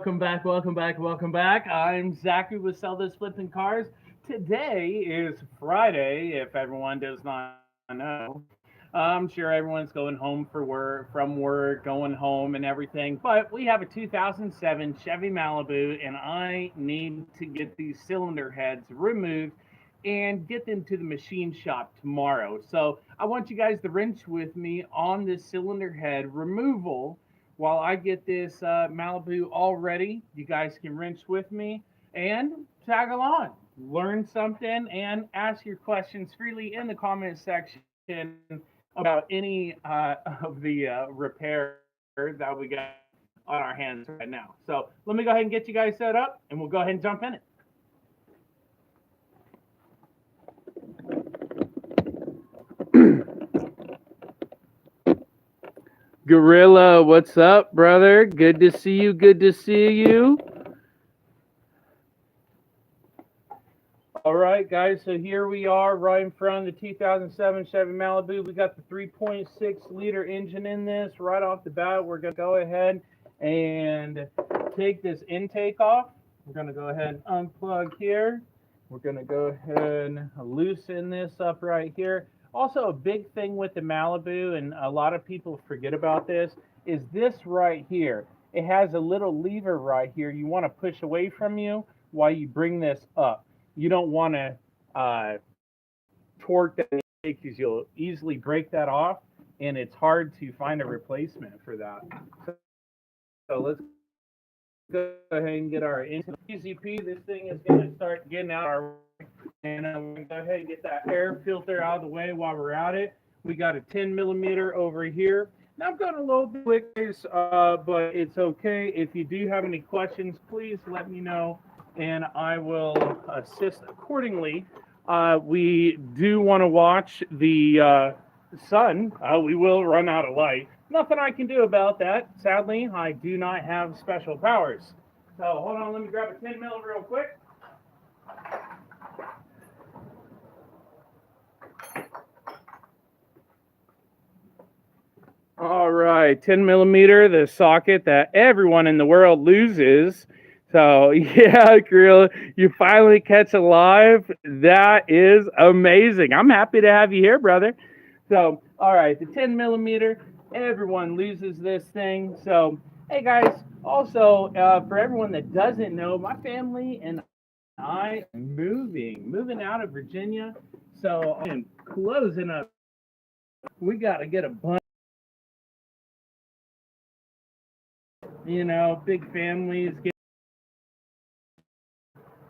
Welcome back. I'm Zachary with Sell This Flipping Cars. Today is Friday, if everyone does not know. I'm sure everyone's going home for work, from work, going home and everything. But we have a 2007 Chevy Malibu, and I need to get these cylinder heads removed and get them to the machine shop tomorrow. So I want you guys to wrench with me on this cylinder head removal while I get this Malibu all ready. You guys can wrench with me and tag along, learn something, and ask your questions freely in the comment section about any of the repairs that we got on our hands right now. So let me go ahead and get you guys set up, and we'll go ahead and jump in it. Gorilla, what's up, brother? Good to see you. Good to see you. All right, guys. So here we are, right in front of the 2007 Chevy Malibu. We got the 3.6-liter engine in this. Right off the bat, we're gonna go ahead and take this intake off. We're gonna go ahead and unplug here. We're gonna go ahead and loosen this up right here. Also, a big thing with the Malibu, and a lot of people forget about this, is this right here. It has a little lever right here you want to push away from you while you bring this up. You don't want to torque that because you'll easily break that off, and it's hard to find a replacement for that. So let's go ahead and get our PCP. This thing is going to start getting out our way, and we're going to go ahead and get that air filter out of the way while we're at it. We got a 10 millimeter over here. Now I'm going a little bit quick, but it's okay. If you do have any questions, please let me know, and I will assist accordingly. We do want to watch the sun. We will run out of light. Nothing I can do about that. Sadly, I do not have special powers. So hold on, let me grab a 10 mil real quick. All right, 10 millimeter, the socket that everyone in the world loses. So yeah, Gorilla, you finally catch a live. That is amazing. I'm happy to have you here, brother. So, all right, the 10 millimeter, everyone loses this thing. So, hey guys, also for everyone that doesn't know, my family and I are moving out of Virginia. So I am closing up. We got to get a bunch. Big families get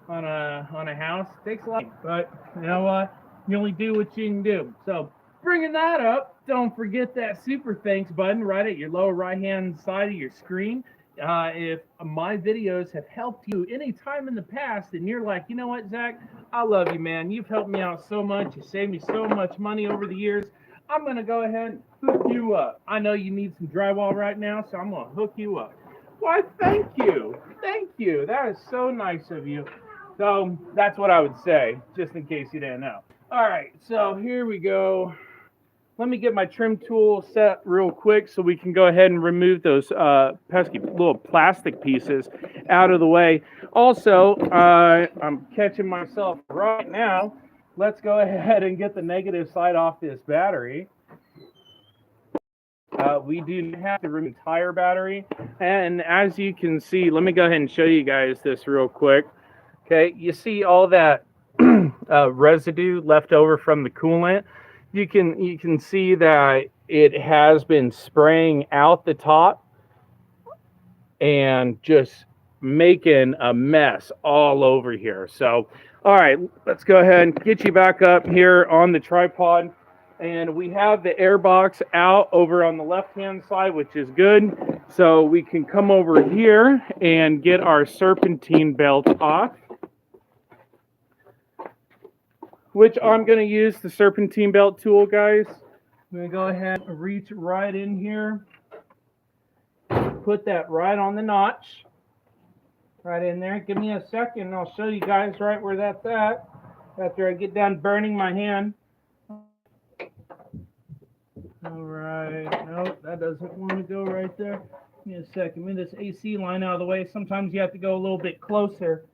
on a house takes a lot, but you know what? You only do what you can do. So bringing that up, don't forget that super thanks button right at your lower right hand side of your screen. If my videos have helped you any time in the past, and you're like, you know what, Zach, I love you, man. You've helped me out so much. You saved me so much money over the years. I'm gonna go ahead and hook you up. I know you need some drywall right now, so I'm gonna hook you up. Why, thank you. Thank you. That is so nice of you. So that's what I would say, just in case you didn't know. All right, so here we go. Let me get my trim tool set real quick so we can go ahead and remove those pesky little plastic pieces out of the way. Also, I'm catching myself right now. Let's go ahead and get the negative side off this battery. We do have to remove the entire battery. And as you can see, let me go ahead and show you guys this real quick. Okay, you see all that residue left over from the coolant. You can see that it has been spraying out the top and just making a mess all over here. So, all right, let's go ahead and get you back up here on the tripod. And we have the air box out over on the left-hand side, which is good. So we can come over here and get our serpentine belt off, which I'm going to use the serpentine belt tool, guys. I'm going to go ahead and reach right in here, put that right on the notch, right in there. Give me a second and I'll show you guys right where that's at after I get done burning my hand. All right, nope, that doesn't want to go right there. Give me a second. Move this AC line out of the way. Sometimes you have to go a little bit closer.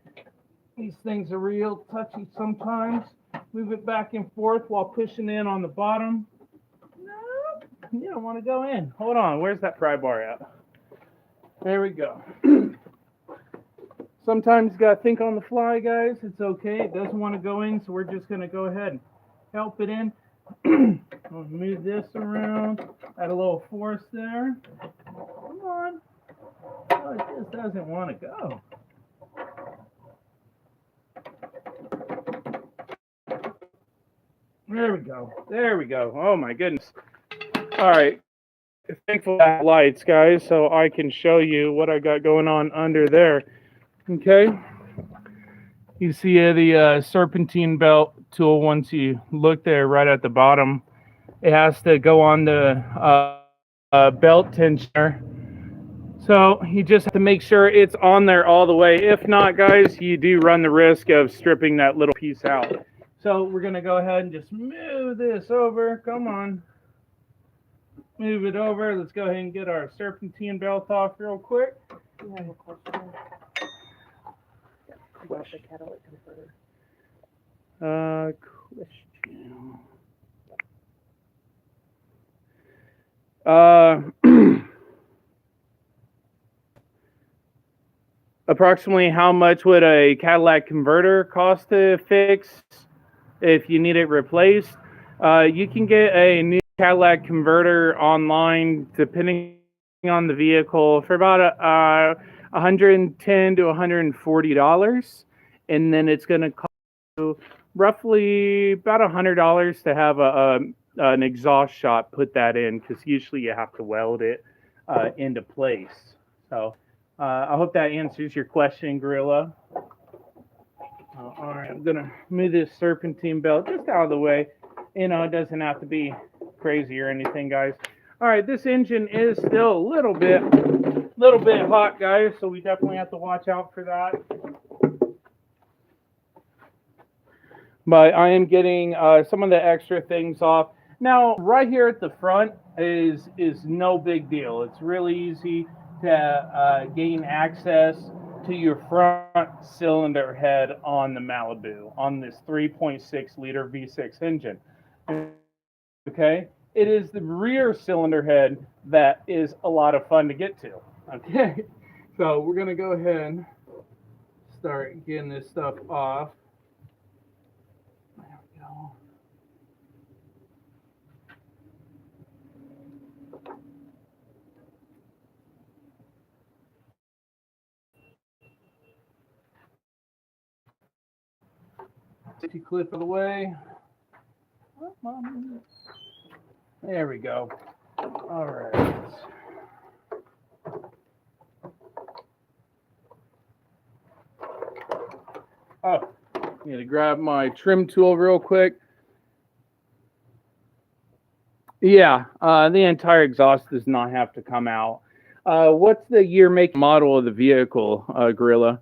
These things are real touchy sometimes. Move it back and forth while pushing in on the bottom. No, you don't want to go in. Hold on. Where's that pry bar at? There we go. Sometimes you got to think on the fly, guys. It's okay. It doesn't want to go in, so we're just going to go ahead and help it in. I'll move this around. Add a little force there. Come on. Oh, it just doesn't want to go. There we go. There we go. Oh, my goodness. All right. Thankful for lights, guys, so I can show you what I got going on under there. Okay. You see the serpentine belt tool. Once you look there right at the bottom, it has to go on the belt tensioner. So you just have to make sure it's on there all the way. If not, guys, you do run the risk of stripping that little piece out. So we're going to go ahead and just move this over. Come on. Move it over. Let's go ahead and get our serpentine belt off real quick. You have a question about the Cadillac converter? Question. Approximately how much would a Cadillac converter cost to fix if you need it replaced? You can get a new Cadillac converter online, depending on the vehicle, for about $110 to $140, and then it's going to cost you roughly about $100 to have an exhaust shot put that in, because usually you have to weld it into place. So I hope that answers your question, Gorilla. All right, I'm gonna move this serpentine belt just out of the way. You know, it doesn't have to be crazy or anything, guys. All right, this engine is still a little bit hot, guys, so we definitely have to watch out for that. But I am getting some of the extra things off. Now, right here at the front is no big deal. It's really easy to gain access to your front cylinder head on the Malibu, on this 3.6 liter V6 engine. Okay, it is the rear cylinder head that is a lot of fun to get to. Okay, so we're gonna go ahead and start getting this stuff off. There we go. Safety clip of the way. There we go. All right. Oh, I need to grab my trim tool real quick. Yeah, the entire exhaust does not have to come out. What's the year, make, model of the vehicle, Gorilla?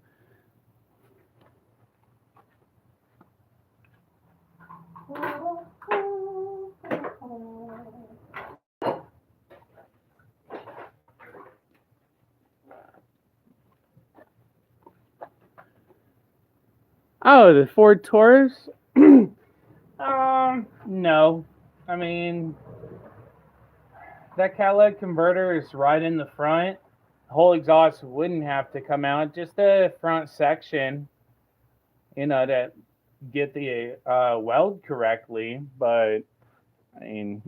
Oh, the Ford Taurus? No. I mean, that Cadillac converter is right in the front. The whole exhaust wouldn't have to come out. Just the front section, you know, to get the weld correctly. But, I mean,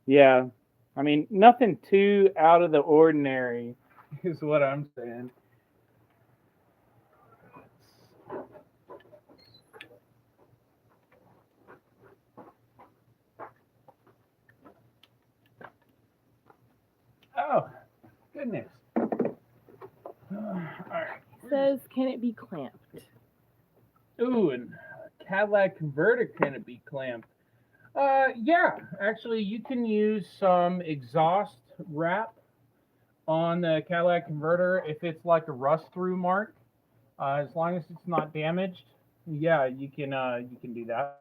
yeah. I mean, nothing too out of the ordinary is what I'm saying. Oh, goodness. All right. It says, can it be clamped? Ooh, and Cadillac converter, can it be clamped? Yeah, actually, you can use some exhaust wrap on the Cadillac converter if it's like a rust through mark. As long as it's not damaged, yeah, you can do that.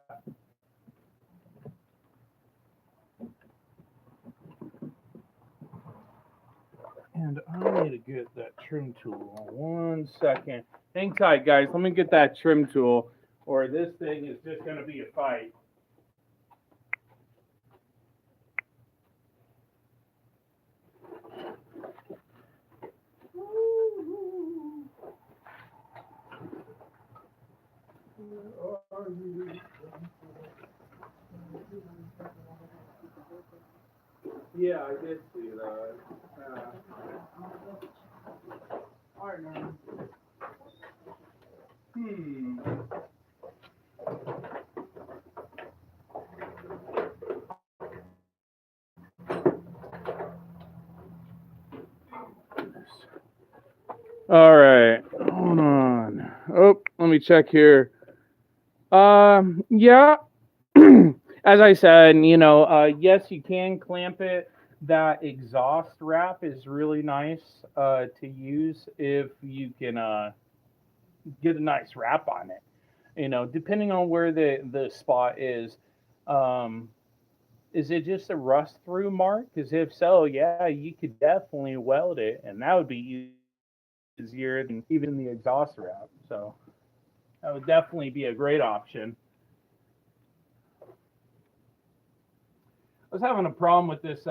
And I need to get that trim tool. 1 second. Hang tight, guys. Let me get that trim tool, or this thing is just going to be a fight. Yeah, I did see that. I know. All right, hold on. Oh, let me check here. Yeah. As I said, yes, you can clamp it. That exhaust wrap is really nice to use if you can get a nice wrap on it. Depending on where the spot is. Is it just a rust through mark? Because if so, yeah, you could definitely weld it, and that would be easier than even the exhaust wrap. So that would definitely be a great option. I was having a problem with this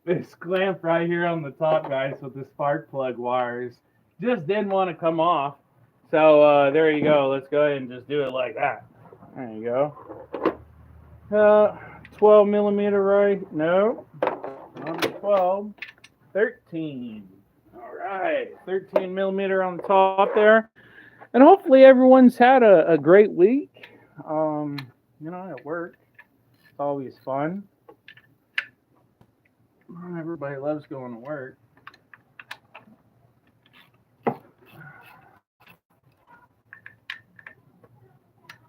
this clamp right here on the top, guys, with the spark plug wires. Just didn't want to come off. So there you go. Let's go ahead and just do it like that. There you go. 12 millimeter, right? No, not 12. 13. All right, 13 millimeter on the top there. And hopefully everyone's had a great week. At work. It's always fun. Everybody loves going to work.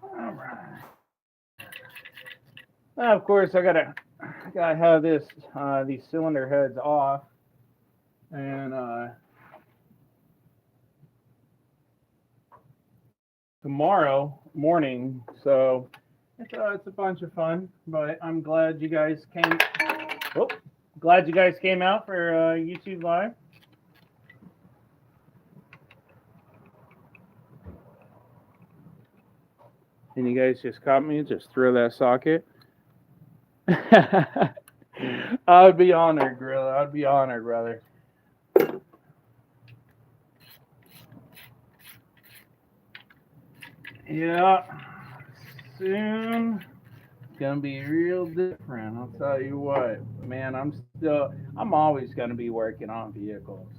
All right. Now, of course, I gotta have these cylinder heads off, and tomorrow morning. So it's a bunch of fun. But I'm glad you guys came. Glad you guys came out for YouTube Live. And you guys just caught me. Just throw that socket. I would be honored, Gorilla. I'd be honored, brother. Yeah. Soon. Gonna be real different. I'll tell you what, man. I'm always gonna be working on vehicles.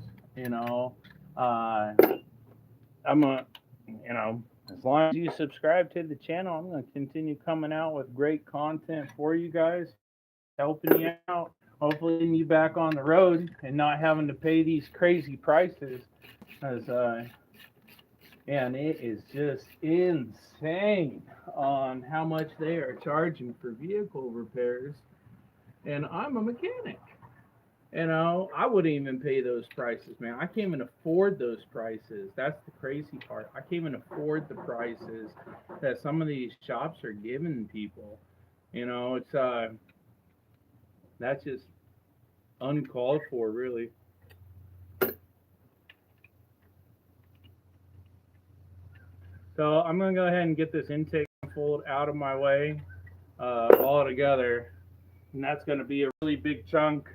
As long as you subscribe to the channel, I'm gonna continue coming out with great content for you guys, helping you out, hopefully getting you back on the road and not having to pay these crazy prices. And it is just insane on how much they are charging for vehicle repairs. And I'm a mechanic. I wouldn't even pay those prices, man. I can't even afford those prices. That's the crazy part. I can't even afford the prices that some of these shops are giving people. It's that's just uncalled for, really. So I'm going to go ahead and get this intake manifold out of my way all together. And that's going to be a really big chunk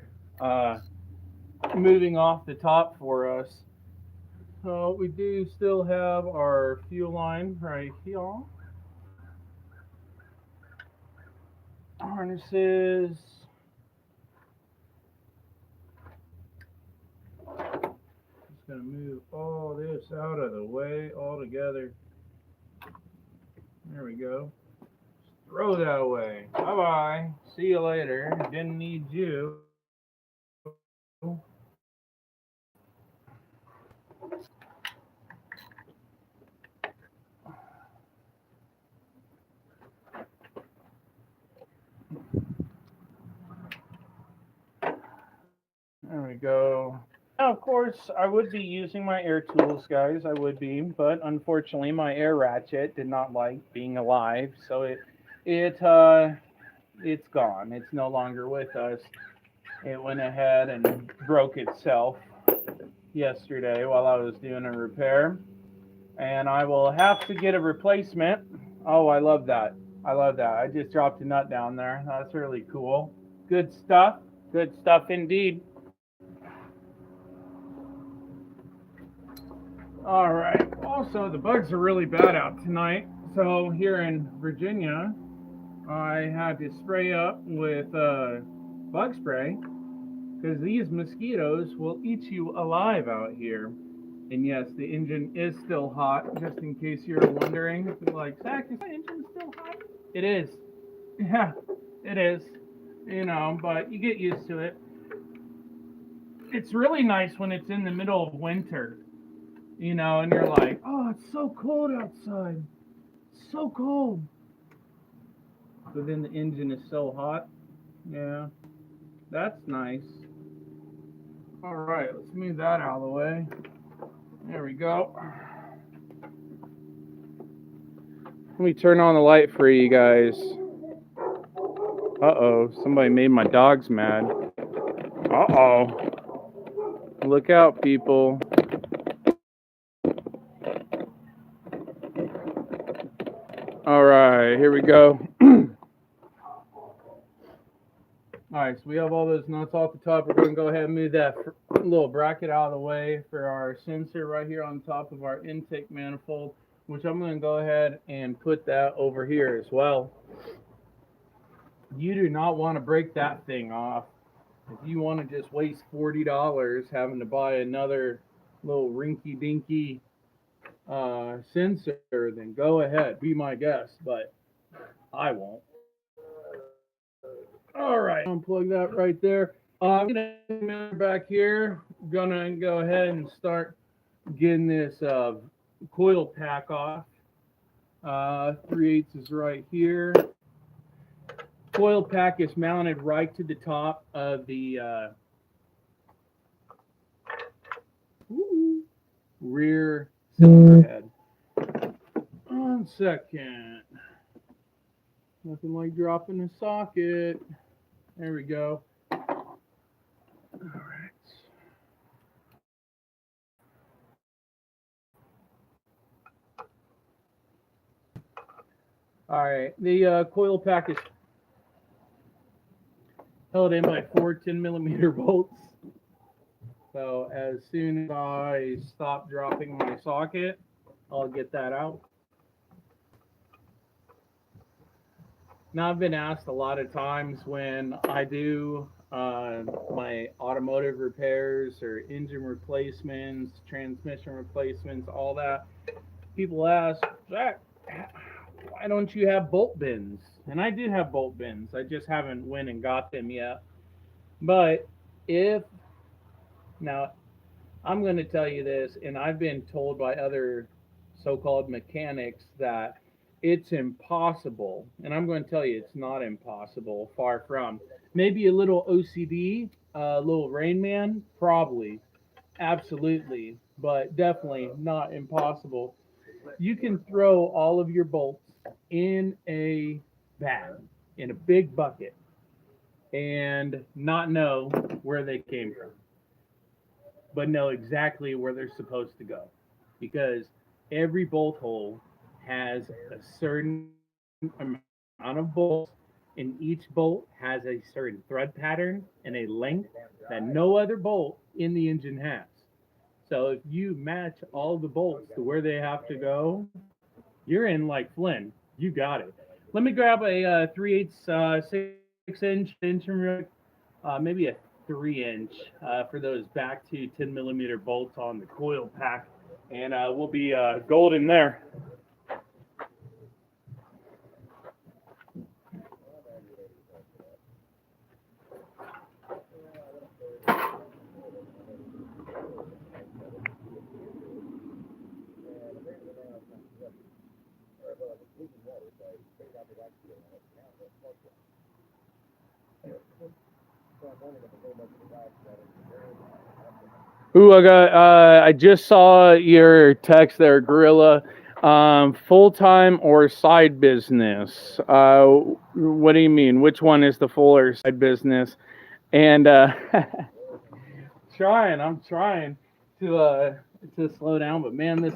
moving off the top for us. So we do still have our fuel line right here. Harnesses. Just going to move all this out of the way altogether. There we go. Throw that away. Bye-bye. See you later. Didn't need you. There we go. Now, of course, I would be using my air tools, guys. I would be, but unfortunately, my air ratchet did not like being alive, so it's gone. It's no longer with us. it went ahead and broke itself yesterday while I was doing a repair. And I will have to get a replacement. Oh, I love that. I love that. I just dropped a nut down there. That's really cool. Good stuff. Good stuff indeed. All right. Also, the bugs are really bad out tonight. So here in Virginia, I had to spray up with bug spray because these mosquitoes will eat you alive out here. And yes, the engine is still hot, just in case you're wondering. If you're like, Zach, is the engine still hot? It is. Yeah, it is. You know, but you get used to it. It's really nice when it's in the middle of winter, you know, and you're like, oh, it's so cold outside. It's so cold. But then the engine is so hot. Yeah, that's nice. All right, let's move that out of the way. There we go. Let me turn on the light for you guys. Uh-oh, somebody made my dogs mad. Uh-oh. Look out, people. All right, here we go. All right, so we have all those nuts off the top. We're going to go ahead and move that little bracket out of the way for our sensor right here on top of our intake manifold, which I'm going to go ahead and put that over here as well. You do not want to break that thing off. If you want to just waste $40 having to buy another little rinky-dinky sensor, then go ahead, be my guest, but I won't. All right, unplug that right there. I'm gonna come back here. Gonna go ahead and start getting this coil pack off. 3/8 is right here. Coil pack is mounted right to the top of the rear cylinder head. 1 second. Nothing like dropping the socket. There we go. All right. All right. The coil pack is held in by 4 10mm bolts. So as soon as I stop dropping my socket, I'll get that out. Now, I've been asked a lot of times when I do my automotive repairs or engine replacements, transmission replacements, all that. People ask, Zach, why don't you have bolt bins? And I do have bolt bins. I just haven't went and got them yet. But now, I'm going to tell you this, and I've been told by other so-called mechanics that it's impossible. And I'm going to tell you it's not impossible, far from. Maybe a little OCD, a little Rain Man, probably, absolutely, but definitely not impossible. You can throw all of your bolts in a bag, in a big bucket, and not know where they came from, but know exactly where they're supposed to go, because every bolt hole has a certain amount of bolts, and each bolt has a certain thread pattern and a length that no other bolt in the engine has. So if you match all the bolts to where they have to go, you're in like Flynn. You got it. Let me grab a 3/8 6-inch engine, maybe a 3-inch for those back to 10mm bolts on the coil pack, and we'll be golden there. Ooh, I just saw your text there, Gorilla. Full-time or side business? What do you mean? Which one is the full or side business? And I'm trying to slow down, but man, this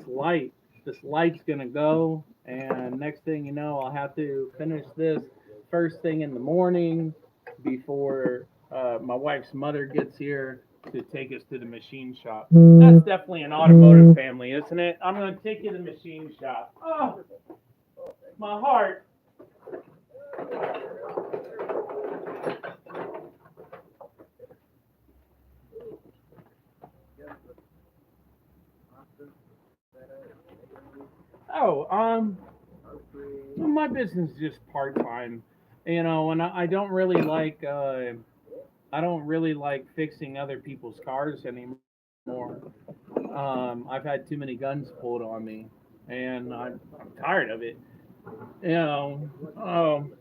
light's gonna go, and next thing you know, I'll have to finish this first thing in the morning before my wife's mother gets here to take us to the machine shop. That's definitely an automotive family, isn't it? I'm gonna take you to the machine shop. Oh, my heart. Oh, my business is just part time, and I don't really like fixing other people's cars anymore. I've had too many guns pulled on me, and I'm tired of it. You know, um,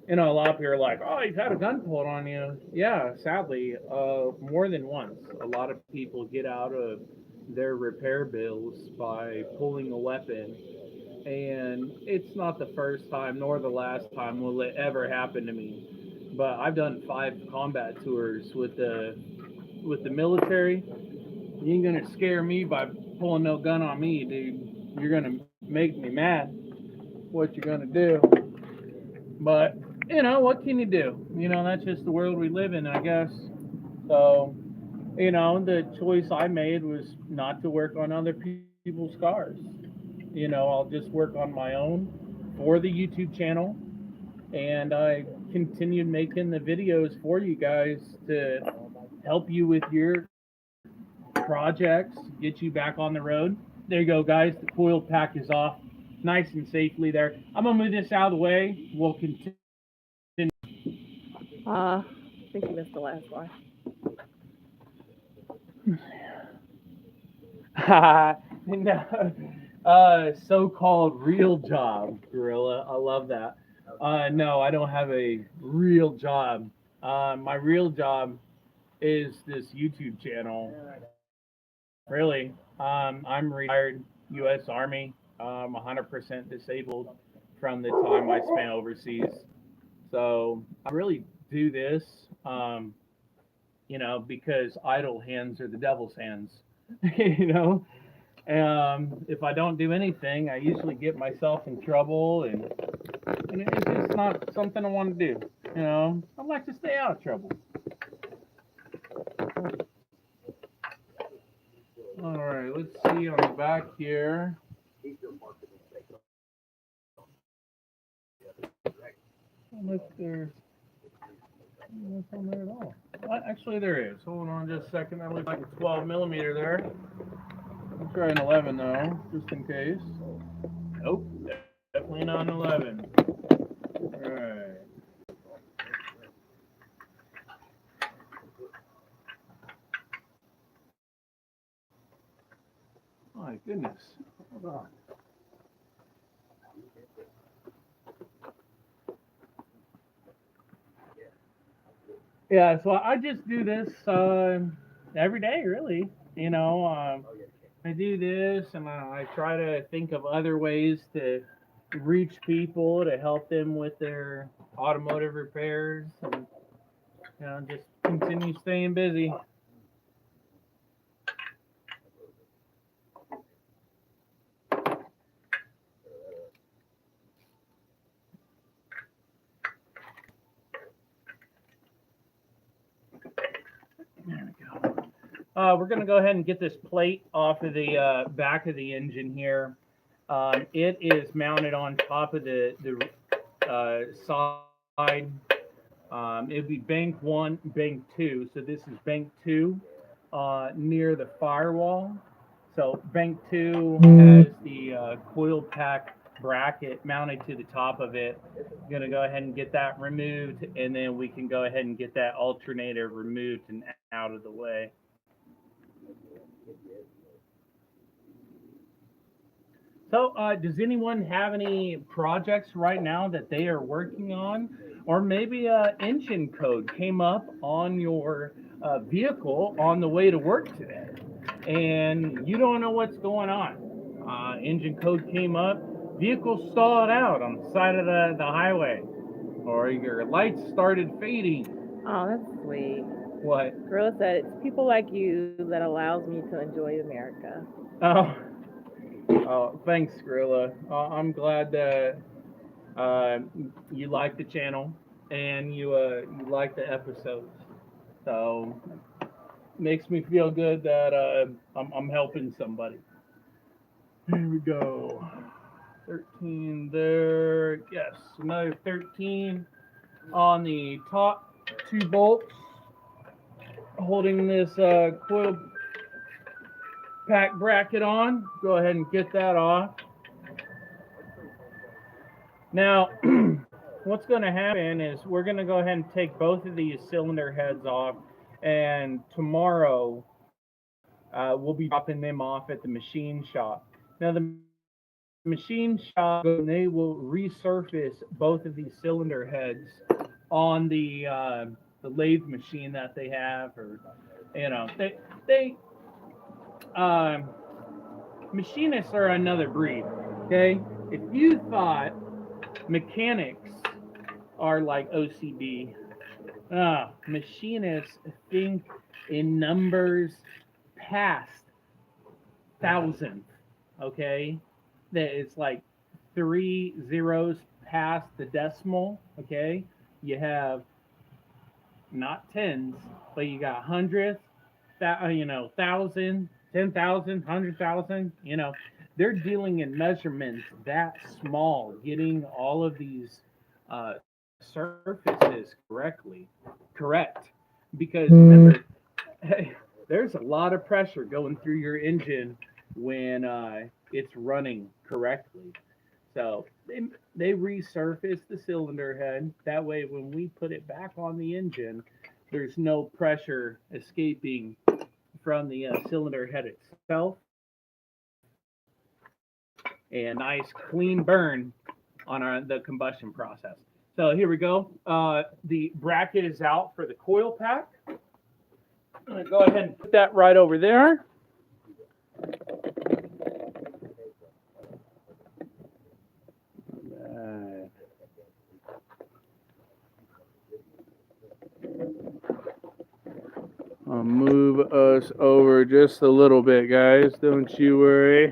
a lot of people are like, "Oh, you've had a gun pulled on you." Yeah, sadly, more than once. A lot of people get out of their repair bills by pulling a weapon, and it's not the first time nor the last time will it ever happen to me. But I've done 5 combat tours with the military. You ain't gonna scare me by pulling no gun on me, dude. You're gonna make me mad. What you're gonna do? But what can you do? That's just the world we live in, I guess. So, the choice I made was not to work on other people's cars. I'll just work on my own for the YouTube channel, and I continued making the videos for you guys to help you with your projects, get you back on the road. There you go, guys. The coil pack is off nice and safely there. I'm going to move this out of the way. We'll continue. I think you missed the last one. No, so-called real job, Gorilla. I love that. No, I don't have a real job. My real job is this YouTube channel. Really, I'm retired U.S. Army. 100% disabled from the time I spent overseas. So I really do this, because idle hands are the devil's hands. If I don't do anything, I usually get myself in trouble, and it's just not something I want to do. I like to stay out of trouble. All right, let's see on the back here. Look, there's nothing on there at all. Well, actually, there is. Hold on just a second. That looks like a 12 millimeter there. Let's try an 11 though, just in case. Nope, definitely not an 11. All right. My goodness. Hold on. Yeah, so I just do this every day, really. I do this, and I try to think of other ways to reach people to help them with their automotive repairs, and just continue staying busy. There we go. We're going to go ahead and get this plate off of the back of the engine here. It is mounted on top of the side. It would be bank 1, bank 2. So this is bank 2 near the firewall. So bank 2 has the coil pack bracket mounted to the top of it. I'm going to go ahead and get that removed, and then we can go ahead and get that alternator removed and out of the way. So, does anyone have any projects right now that they are working on? Or maybe engine code came up on your vehicle on the way to work today, and you don't know what's going on. Engine code came up, vehicle stalled out on the side of the highway, or your lights started fading, Oh, that's sweet. What? Gorilla said, it's people like you that allows me to enjoy America. Oh, oh, thanks, Skrilla. I'm glad that uh, you like the channel and you like the episodes. So makes me feel good that I'm helping somebody. Here we go. 13 there. Yes, another 13 on the top two bolts holding this coil pack bracket on. Go ahead and get that off. Now, what's going to happen is we're going to go ahead and take both of these cylinder heads off, and tomorrow we'll be dropping them off at the machine shop. Now, the machine shop, they will resurface both of these cylinder heads on the lathe machine that they have, or they machinists are another breed. Okay, if you thought mechanics are like OCD, machinists think in numbers past thousand. Okay, that it's like 3 zeros past the decimal. Okay, you have not tens, but you got hundredths, thousand, 10,000, 100,000. They're dealing in measurements that small, getting all of these surfaces correct. Because remember, there's a lot of pressure going through your engine when it's running correctly. So they resurface the cylinder head. That way, when we put it back on the engine, there's no pressure escaping from the cylinder head itself. And nice clean burn on the combustion process. So here we go. The bracket is out for the coil pack. I'm going to go ahead and put that right over there. I'll move us over just a little bit, guys. Don't you worry.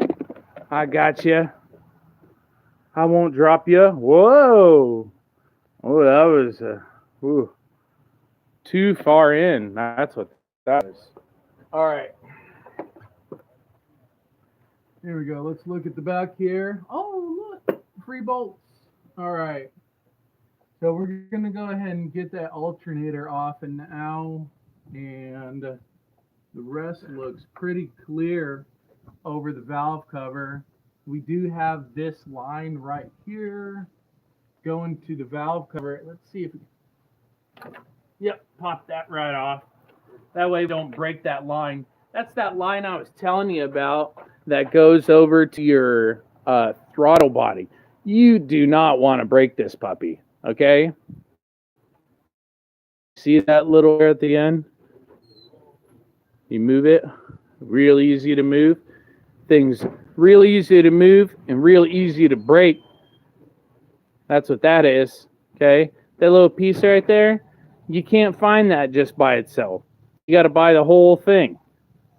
I got you. I won't drop you. Whoa. Oh, that was too far in. That's what that is. All right. Here we go. Let's look at the back here. Oh, look. 3 bolts. All right. So we're going to go ahead and get that alternator off and now. And the rest looks pretty clear over the valve cover. We do have this line right here going to the valve cover. Let's see if yep, pop that right off. That way we don't break that line. That's that line I was telling you about that goes over to your throttle body. You do not want to break this puppy, okay? See that little hair at the end? You move it, real easy to move. Things real easy to move and real easy to break. That's what that is, okay? That little piece right there, you can't find that just by itself. You got to buy the whole thing,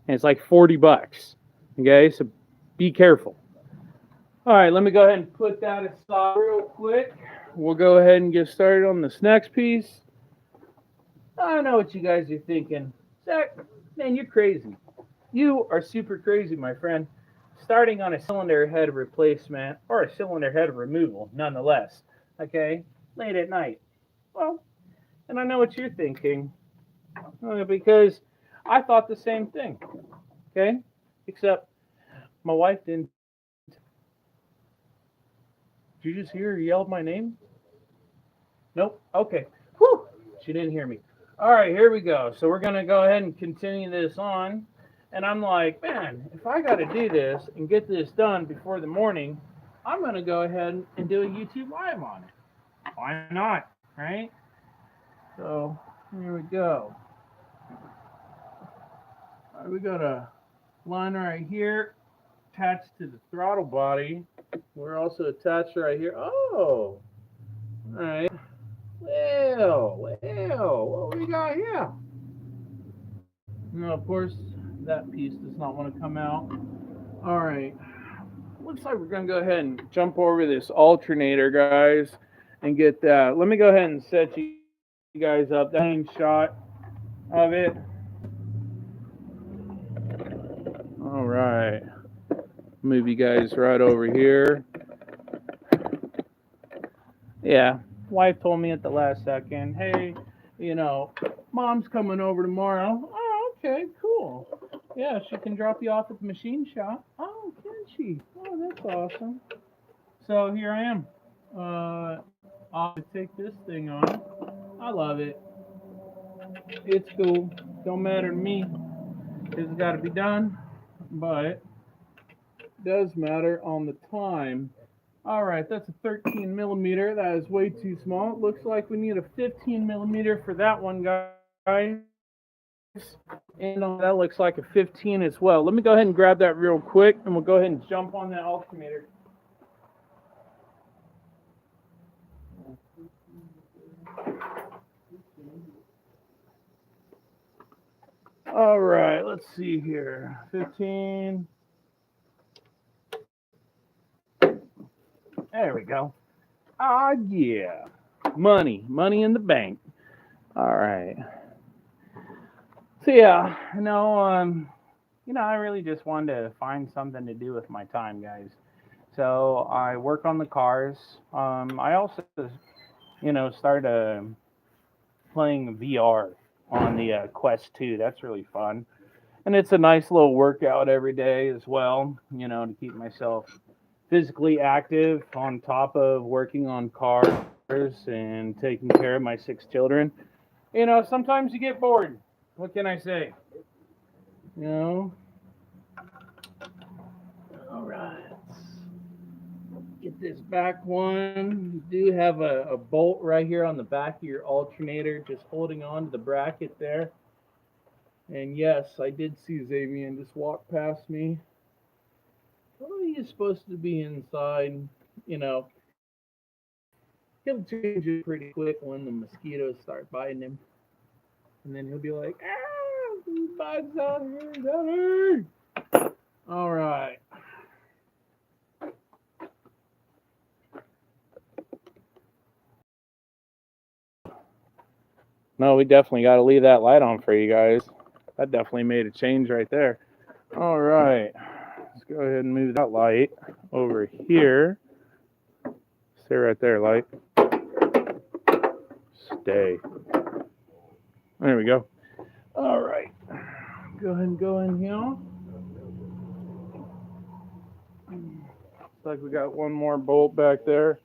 and it's like $40, okay? So be careful. All right, let me go ahead and put that aside real quick. We'll go ahead and get started on this next piece. I know what you guys are thinking. Zach, man, you're crazy. You are super crazy, my friend. Starting on a cylinder head replacement or a cylinder head removal, nonetheless. Okay, late at night. Well, and I know what you're thinking, because I thought the same thing. Okay, except my wife didn't. Did you just hear her yell my name? Nope. Okay. Whew. She didn't hear me. All right, here we go. So we're gonna go ahead and continue this on. And I'm like, man, if I got to do this and get this done before the morning, I'm going to go ahead and do a YouTube live on it. Why not, right? So here we go. All right, we got a line right here attached to the throttle body. We're also attached right here. Oh, all right. Well, what we got here? No, of course, that piece does not want to come out. All right. Looks like we're going to go ahead and jump over this alternator, guys, and get that. Let me go ahead and set you guys up. The main shot of it. All right. Move you guys right over here. Yeah, wife told me at the last second, hey, mom's coming over tomorrow. Oh, okay, cool. Yeah, she can drop you off at the machine shop. Oh, can she? Oh, that's awesome. So here I am. I'll take this thing on. I love it. It's cool. Don't matter to me. It's got to be done, but it does matter on the time. All right, that's a 13 millimeter. That is way too small. It looks like we need a 15 millimeter for that one, guys. And that looks like a 15 as well. Let me go ahead and grab that real quick, and we'll go ahead and jump on that alternator. All right, let's see here. 15. There we go. Ah, yeah. Money in the bank. All right. So yeah, I really just wanted to find something to do with my time, guys. So I work on the cars. I also, started playing VR on the Quest 2. That's really fun. And it's a nice little workout every day as well, to keep myself physically active on top of working on cars and taking care of my 6 children. Sometimes you get bored. What can I say? All right. Get this back one. You do have a bolt right here on the back of your alternator, just holding on to the bracket there. And yes, I did see Xavier just walk past me. Oh, he's supposed to be inside. He'll change it pretty quick when the mosquitoes start biting him. And then he'll be like, ah, these bugs out here, Daddy. All right. No, we definitely got to leave that light on for you guys. That definitely made a change right there. All right. Let's go ahead and move that light over here. Stay right there, light. Stay. There we go. All right. Go ahead and go in here. Looks like we got one more bolt back there.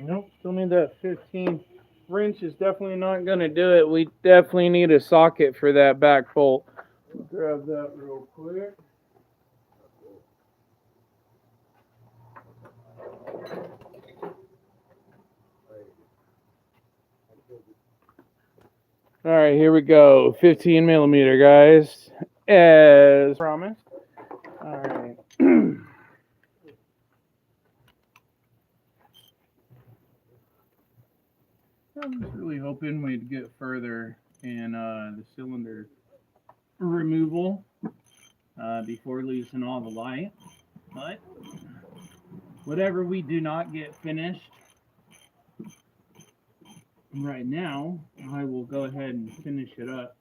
Nope, still need that 15 wrench is definitely not going to do it. We definitely need a socket for that back bolt. Grab that real quick. All right, here we go. 15 millimeter, guys, as promised. All right. I'm just really hoping we'd get further in the cylinder removal before losing all the light. But whatever we do not get finished right now, I will go ahead and finish it up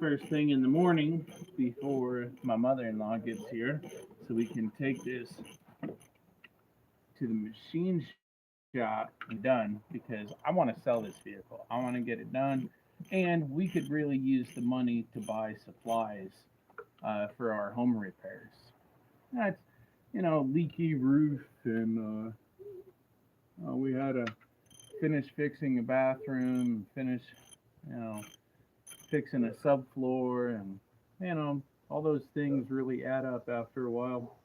first thing in the morning before my mother-in-law gets here, so we can take this to the machine shop and done, because I want to sell this vehicle. I want to get it done, and we could really use the money to buy supplies for our home repairs. That's, leaky roof, and we had to finish fixing a bathroom, finish fixing a subfloor, and all those things really add up after a while.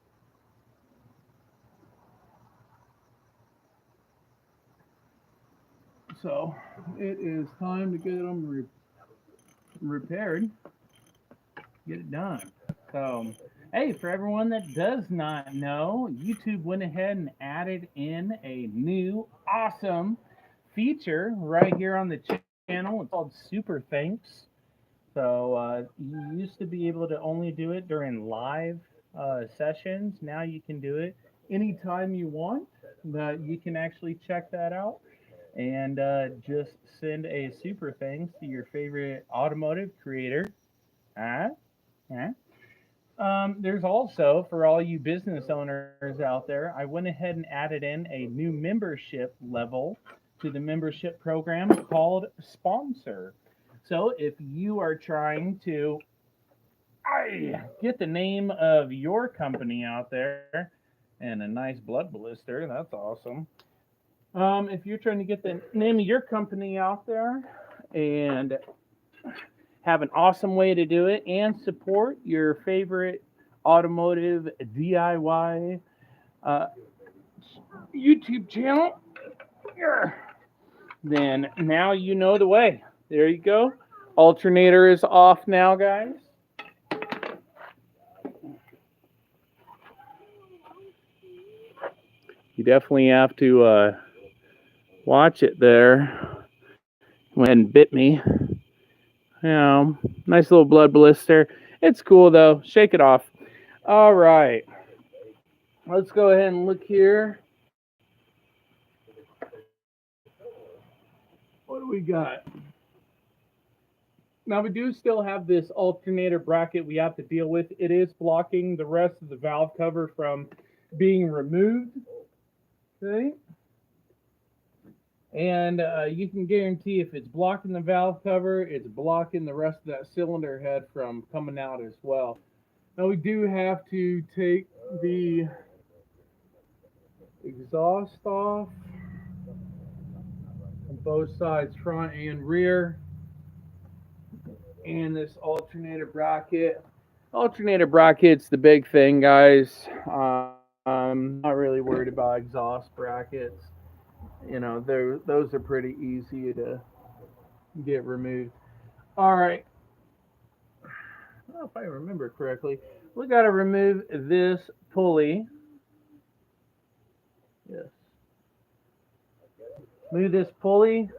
So it is time to get them repaired, get it done. So, hey, for everyone that does not know, YouTube went ahead and added in a new awesome feature right here on the channel. It's called Super Thanks. So you used to be able to only do it during live sessions. Now you can do it anytime you want. You can actually check that out and just send a super thanks to your favorite automotive creator. There's also, for all you business owners out there, I went ahead and added in a new membership level to the membership program called Sponsor. So if you are trying to get the name of your company out there, and a nice blood blister, that's awesome. If you're trying to get the name of your company out there and have an awesome way to do it and support your favorite automotive DIY YouTube channel, then now you know the way. There you go. Alternator is off now, guys. You definitely have to watch it there. When bit me. Nice little blood blister. It's cool though. Shake it off. All right. Let's go ahead and look here. What do we got? Now we do still have this alternator bracket we have to deal with. It is blocking the rest of the valve cover from being removed. Okay. And you can guarantee if it's blocking the valve cover, it's blocking the rest of that cylinder head from coming out as well. Now we do have to take the exhaust off on both sides, front and rear. And this alternator bracket. Alternator bracket's the big thing, guys. I'm not really worried about exhaust brackets. Those are pretty easy to get removed. All right. I don't know if I remember correctly. We got to remove this pulley. Yes. Move this pulley.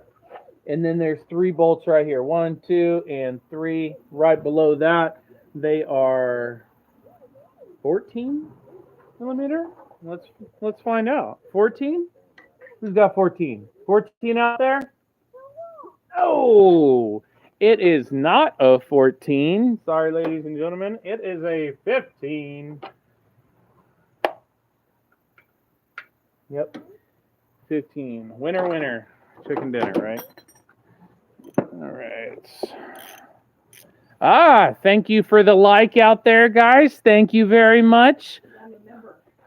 And then there's 3 bolts right here. 1, 2, and 3 right below that. They are 14 millimeter. Let's find out. 14? Who's got 14? 14 out there? Oh, it is not a 14. Sorry, ladies and gentlemen. It is a 15. Yep. 15. Winner, winner. Chicken dinner, right? All right. Thank you for the like out there, guys. Thank you very much.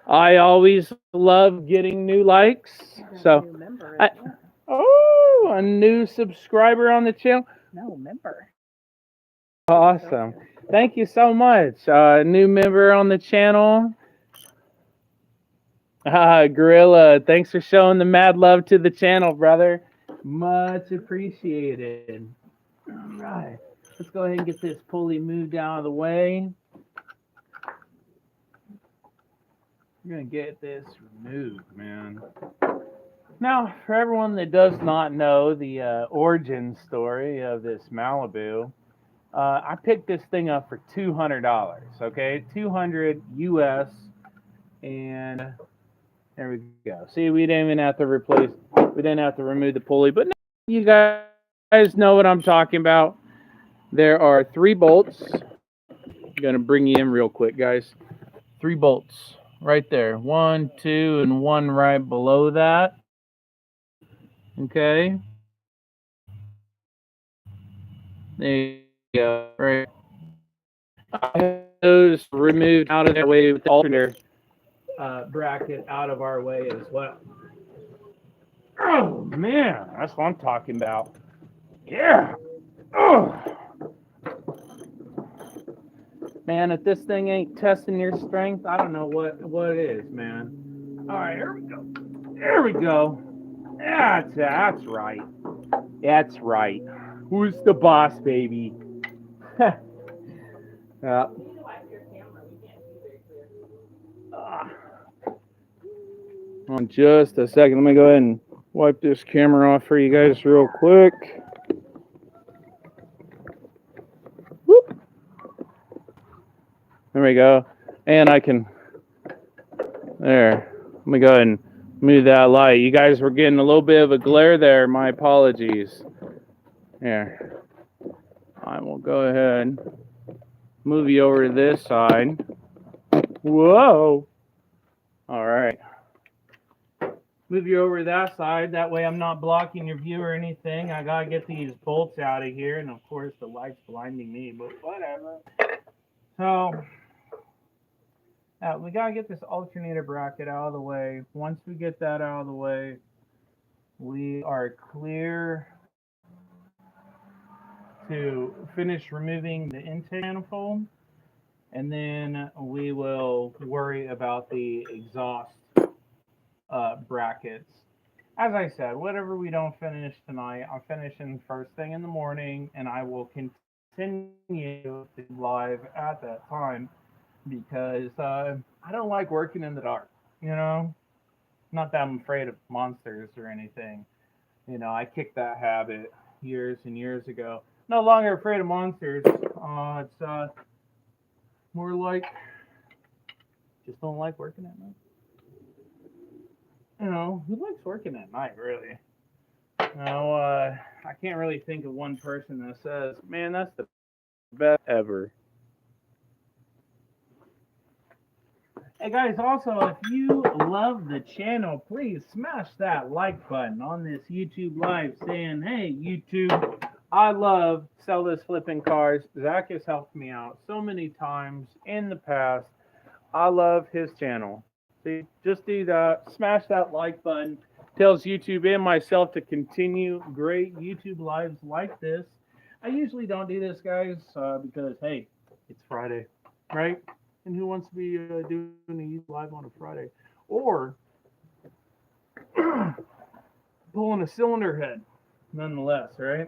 I always love getting new likes. So, a new subscriber on the channel. No, member. Awesome. Thank you so much. New member on the channel. Gorilla, thanks for showing the mad love to the channel, brother. Much appreciated. All right. Let's go ahead and get this pulley moved out of the way. We're going to get this removed, man. Now, for everyone that does not know the origin story of this Malibu, I picked this thing up for $200, okay? $200 US, and there we go. See, we didn't even have to remove the pulley, but now you guys know what I'm talking about. There are 3 bolts. I'm going to bring you in real quick, guys. 3 bolts right there. 1, 2, and 1 right below that. Okay. There you go. Right. I have those removed out of their way with the alternator bracket out of our way as well. Oh man, that's what I'm talking about. Yeah. Oh. Man, if this thing ain't testing your strength, I don't know what it is, man. All right, here we go. There we go. That's right. That's right. Who's the boss, baby? Yeah. On just a second, let me go ahead and wipe this camera off for you guys real quick. Whoop. There we go. And I can, there. Let me go ahead and move that light. You guys were getting a little bit of a glare there. My apologies. Here. I will go ahead and move you over to this side. Whoa. All right. Move you over to that side. That way I'm not blocking your view or anything. I got to get these bolts out of here. And, of course, the light's blinding me. But whatever. So, we got to get this alternator bracket out of the way. Once we get that out of the way, we are clear to finish removing the intake manifold. And then we will worry about the exhaust brackets. As I said, whatever we don't finish tonight, I'll finish in first thing in the morning, and I will continue live at that time because I don't like working in the dark, you know? Not that I'm afraid of monsters or anything. You know, I kicked that habit years and years ago. No longer afraid of monsters. It's more like just don't like working at night. You know, who likes working at night, really? No, I can't really think of one person that says, man, that's the best ever. Hey guys, also, if you love the channel, please smash that like button on this YouTube live saying, hey, YouTube, I love Sell This Flipping Cars. Zach has helped me out so many times in the past. I love his channel. So just do that. Smash that like button. Tells YouTube and myself to continue great YouTube lives like this. I usually don't do this, guys, because, hey, it's Friday, right? And who wants to be doing a YouTube live on a Friday? Or pulling a cylinder head, nonetheless, right?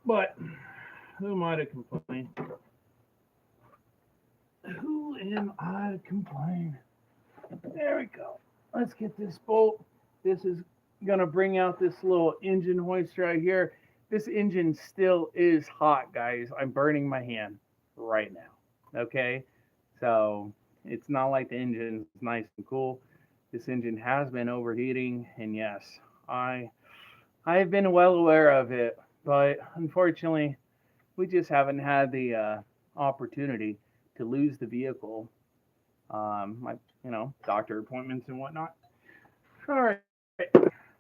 But who am I to complain? Who am I to complain? There we go. Let's get this bolt. This is going to bring out this little engine hoist right here. This engine still is hot, guys. I'm burning my hand right now. Okay? So it's not like the engine is nice and cool. This engine has been overheating. And yes, I've been well aware of it. But unfortunately, we just haven't had the opportunity to lose the vehicle. Doctor appointments and whatnot. All right,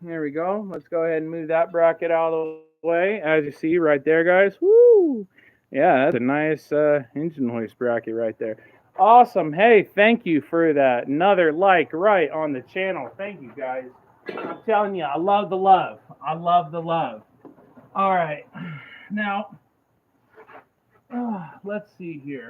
there we go. Let's go ahead and move that bracket out of the way. As you see right there, guys. Woo! Yeah, that's a nice engine hoist bracket right there. Awesome. Hey, thank you for that. Another like right on the channel. Thank you, guys. I'm telling you, I love the love. I love the love. All right. Now, let's see here.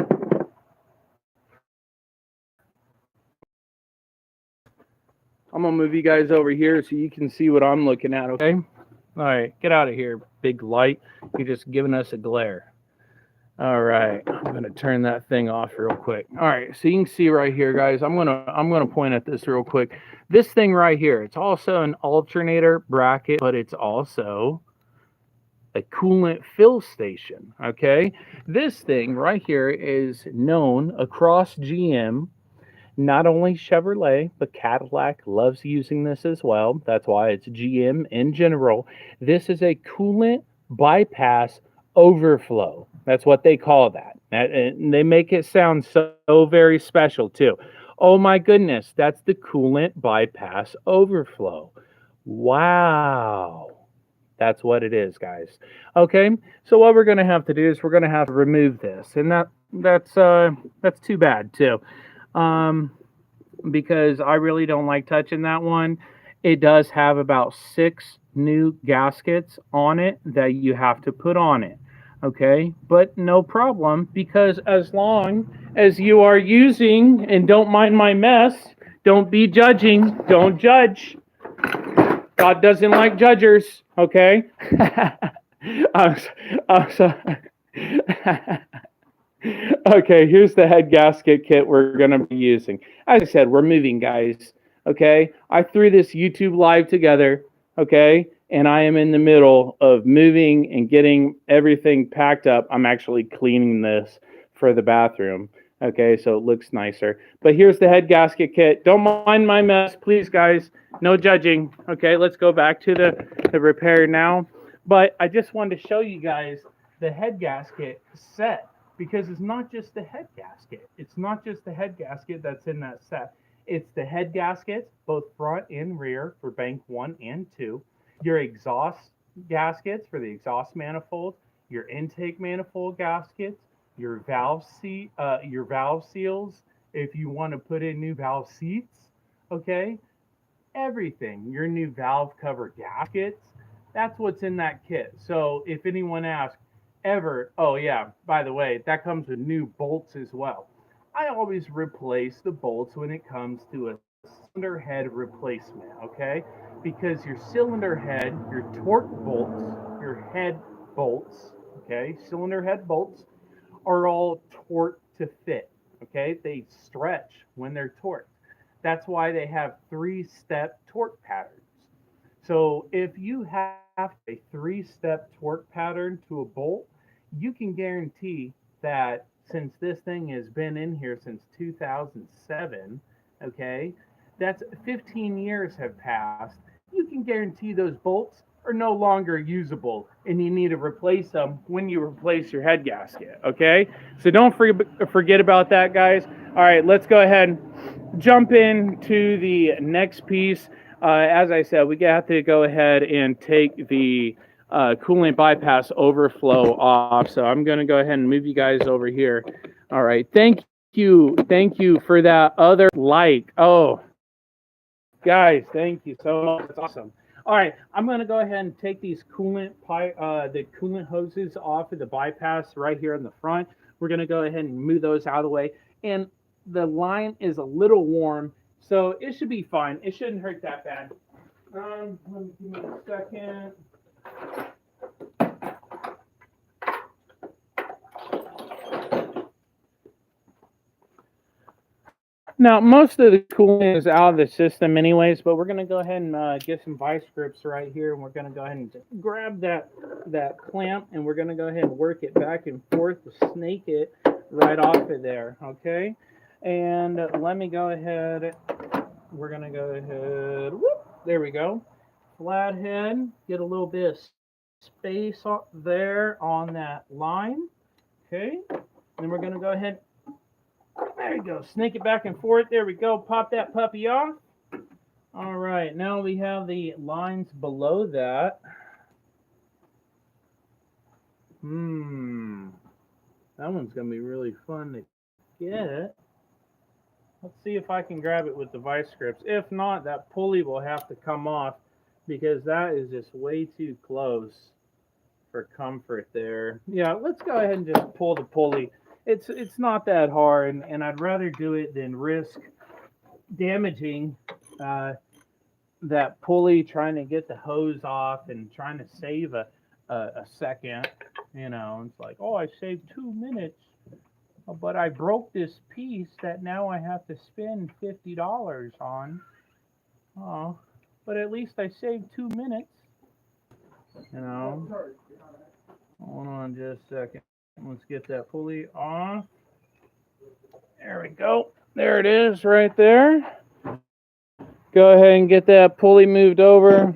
I'm going to move you guys over here so you can see what I'm looking at, okay? All right, get out of here, big light. You're just giving us a glare. All right, I'm going to turn that thing off real quick. All right, so you can see right here, guys. I'm going to point at this real quick. This thing right here, it's also an alternator bracket, but it's also a coolant fill station, okay? This thing right here is known across GM. Not only Chevrolet, but Cadillac loves using this as well. That's why it's GM in general. This is a coolant bypass overflow. That's what they call that. And they make it sound so very special too. Oh my goodness, that's the coolant bypass overflow. Wow. That's what it is, guys. Okay, so what we're going to have to do is we're going to have to remove this. And that's too bad too. Because I really don't like touching that one. It does have about 6 new gaskets on it that you have to put on it. Okay, but no problem, because as long as you are using and don't mind my mess, don't be judging, don't judge. God doesn't like judgers, okay? I'm, I'm sorry. Okay, here's the head gasket kit we're going to be using. As I said, we're moving, guys. Okay, I threw this YouTube live together. Okay, and I am in the middle of moving and getting everything packed up. I'm actually cleaning this for the bathroom. Okay, so it looks nicer. But here's the head gasket kit. Don't mind my mess, please, guys. No judging. Okay, let's go back to the repair now. But I just wanted to show you guys the head gasket set, because it's not just the head gasket. It's not just the head gasket that's in that set. It's the head gaskets, both front and rear, for bank 1 and 2. Your exhaust gaskets for the exhaust manifold, your intake manifold gaskets, your valve seals if you want to put in new valve seats. Okay, everything. Your new valve cover gaskets. That's what's in that kit. So if anyone asks, oh yeah, by the way, that comes with new bolts as well. I always replace the bolts when it comes to a cylinder head replacement, okay? Because your cylinder head, your torque bolts, your head bolts, okay, cylinder head bolts are all torqued to fit, okay? They stretch when they're torqued. That's why they have 3-step torque patterns. So if you have a 3-step torque pattern to a bolt, you can guarantee that since this thing has been in here since 2007, okay, that's 15 years have passed. You can guarantee those bolts are no longer usable and you need to replace them when you replace your head gasket, okay? So don't forget about that, guys. All right, let's go ahead and jump into the next piece. As I said, we have to go ahead and take the coolant bypass overflow off. So I'm going to go ahead and move you guys over here. All right. Thank you for that other like. Oh, guys, thank you so much. That's awesome. All right, I'm going to go ahead and take these the coolant hoses off of the bypass right here in the front. We're going to go ahead and move those out of the way. And the line is a little warm, so it should be fine. It shouldn't hurt that bad. Let me give me a second. Now, most of the coolant is out of the system anyways, but we're going to go ahead and get some vice grips right here, and we're going to go ahead and just grab that clamp, and we're going to go ahead and work it back and forth to snake it right off of there, okay? And let me go ahead. We're going to go ahead. Whoop, there we go. Flathead, get a little bit of space there on that line, okay? And then we're going to go ahead. There you go. Snake it back and forth. There we go. Pop that puppy off. All right. Now we have the lines below that. That one's going to be really fun to get. Let's see if I can grab it with the vice grips. If not, that pulley will have to come off because that is just way too close for comfort there. Yeah, let's go ahead and just pull the pulley. It's not that hard, and I'd rather do it than risk damaging that pulley, trying to get the hose off and trying to save a second. You know, it's like, oh, I saved 2 minutes, but I broke this piece that now I have to spend $50 on. Oh, but at least I saved 2 minutes. You know. Hold on just a second. Let's get that pulley off. There we go. There it is right there. Go ahead and get that pulley moved over.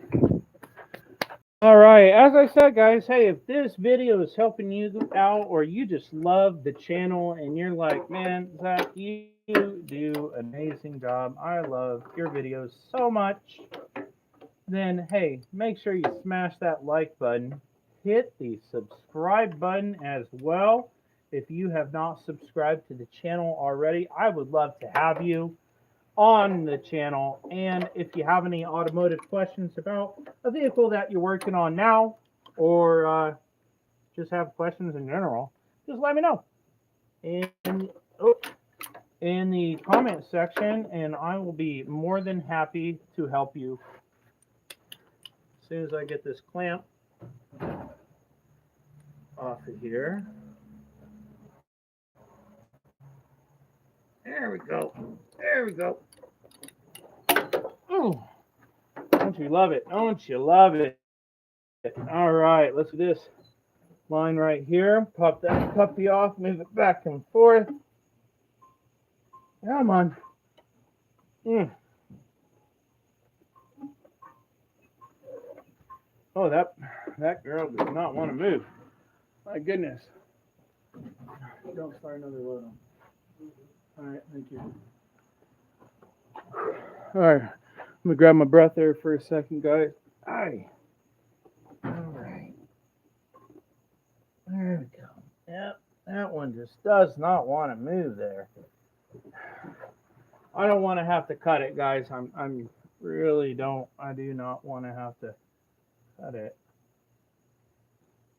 All right. As I said, guys, hey, if this video is helping you out or you just love the channel and you're like, man, Zach, you do an amazing job. I love your videos so much. Then, hey, make sure you smash that like button. Hit the subscribe button as well. If you have not subscribed to the channel already, I would love to have you on the channel. And if you have any automotive questions about a vehicle that you're working on now, or just have questions in general, just let me know in the comment section, and I will be more than happy to help you. As soon as I get this clamp off of here. There we go. There we go. Oh, don't you love it? Don't you love it? All right, let's do this line right here. Pop that puppy off, move it back and forth. Come on. Oh, that girl does not want to move. My goodness. Don't start another load on. All right, thank you. All right, let me grab my breath there for a second, guys. Aye. All right. There we go. Yep, that one just does not want to move there. I don't want to have to cut it, guys. I'm really don't. I do not want to have to cut it.